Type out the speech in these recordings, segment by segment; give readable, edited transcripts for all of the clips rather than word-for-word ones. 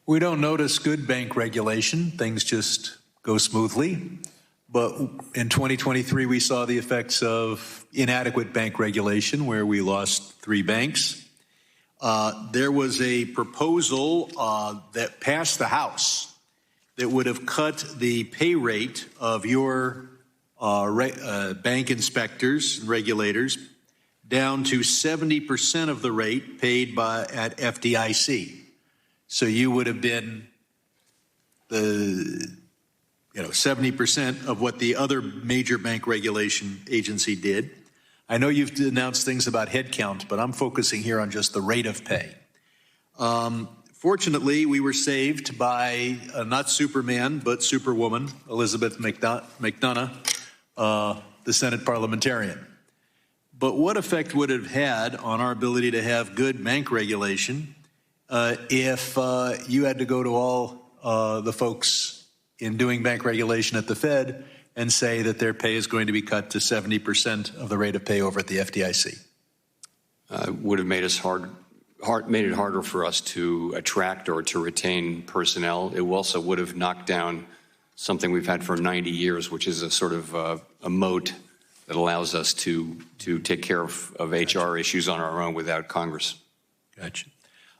We don't notice good bank regulation. Things just go smoothly. But in 2023, we saw the effects of inadequate bank regulation where we lost 3 banks. There was a proposal that passed the House that would have cut the pay rate of your bank inspectors and regulators down to 70% of the rate paid at FDIC. So you would have been the 70% of what the other major bank regulation agency did. I know you've announced things about headcount, but I'm focusing here on just the rate of pay. Fortunately, we were saved by not Superman, but Superwoman, Elizabeth McDonough, the Senate parliamentarian. But what effect would it have had on our ability to have good bank regulation if you had to go to all the folks in doing bank regulation at the Fed and say that their pay is going to be cut to 70% of the rate of pay over at the FDIC? Would have made it harder for us to attract or to retain personnel. It also would have knocked down something we've had for 90 years, which is a sort of a moat that allows us to take care of HR issues on our own without Congress. Gotcha.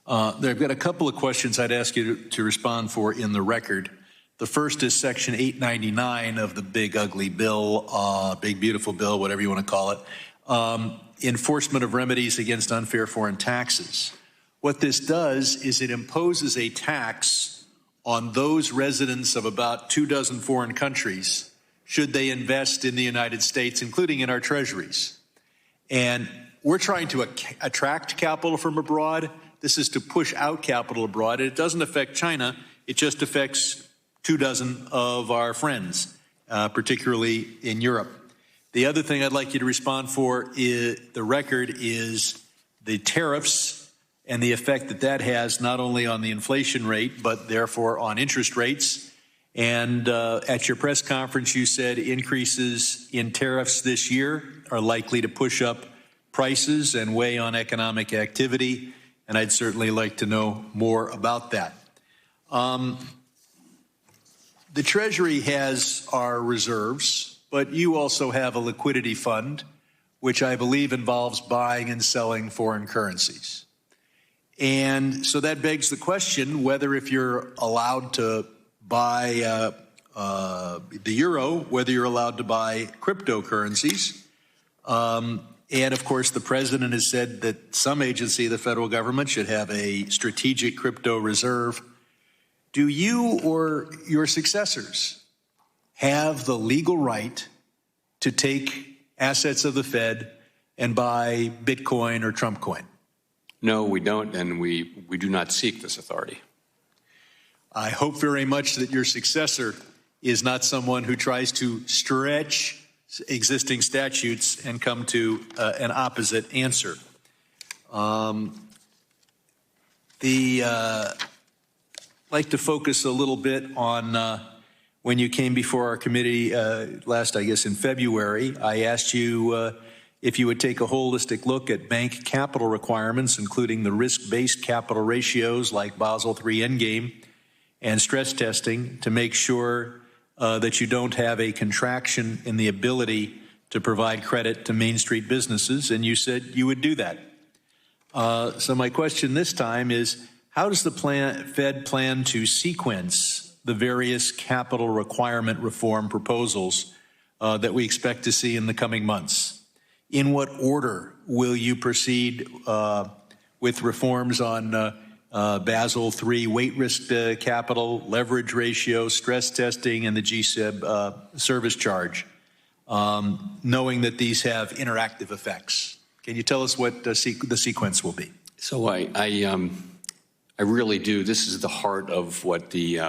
I've got a couple of questions I'd ask you to respond for in the record. The first is Section 899 of the big ugly bill, big beautiful bill, whatever you want to call it, enforcement of remedies against unfair foreign taxes. What this does is it imposes a tax on those residents of about 24 foreign countries should they invest in the United States, including in our treasuries. And we're trying to attract capital from abroad. This is to push out capital abroad. It doesn't affect China. It just affects 24 of our friends, particularly in Europe. The other thing I'd like you to respond for is the record is the tariffs and the effect that that has not only on the inflation rate, but therefore on interest rates. And at your press conference, you said increases in tariffs this year are likely to push up prices and weigh on economic activity. And I'd certainly like to know more about that. The Treasury has our reserves, but you also have a liquidity fund, which I believe involves buying and selling foreign currencies. And so that begs the question whether if you're allowed to buy the euro, whether you're allowed to buy cryptocurrencies. And of course, the president has said that some agency of the federal government should have a strategic crypto reserve. Do you or your successors have the legal right to take assets of the Fed and buy Bitcoin or Trump coin? No, we don't, and we do not seek this authority. I hope very much that your successor is not someone who tries to stretch existing statutes and come to an opposite answer. I'd like to focus a little bit on when you came before our committee last, I guess, in February. I asked you if you would take a holistic look at bank capital requirements, including the risk-based capital ratios like Basel III Endgame and stress testing to make sure that you don't have a contraction in the ability to provide credit to Main Street businesses, and you said you would do that. So my question this time is, how does the Fed plan to sequence the various capital requirement reform proposals that we expect to see in the coming months? In what order will you proceed with reforms on Basel III weight risk capital, leverage ratio, stress testing, and the GSIB service charge, knowing that these have interactive effects? Can you tell us what the sequence will be? So I really do. This is the heart of what the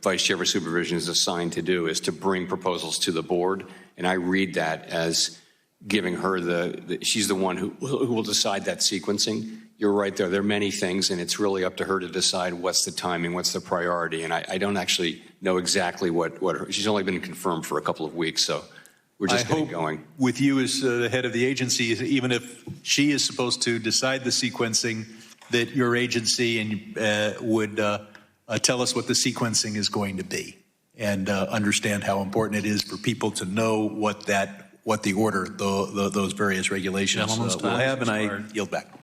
Vice Chair for Supervision is assigned to do, is to bring proposals to the board. And I read that as giving her she's the one who will decide that sequencing. You're right there. There are many things, and it's really up to her to decide what's the timing, what's the priority. And I don't actually know exactly what she's only been confirmed for a couple of weeks, so we're just getting going. With you as the head of the agency, even if she is supposed to decide the sequencing, that your agency would tell us what the sequencing is going to be and understand how important it is for people to know what the order, those various regulations will have, and I yield back.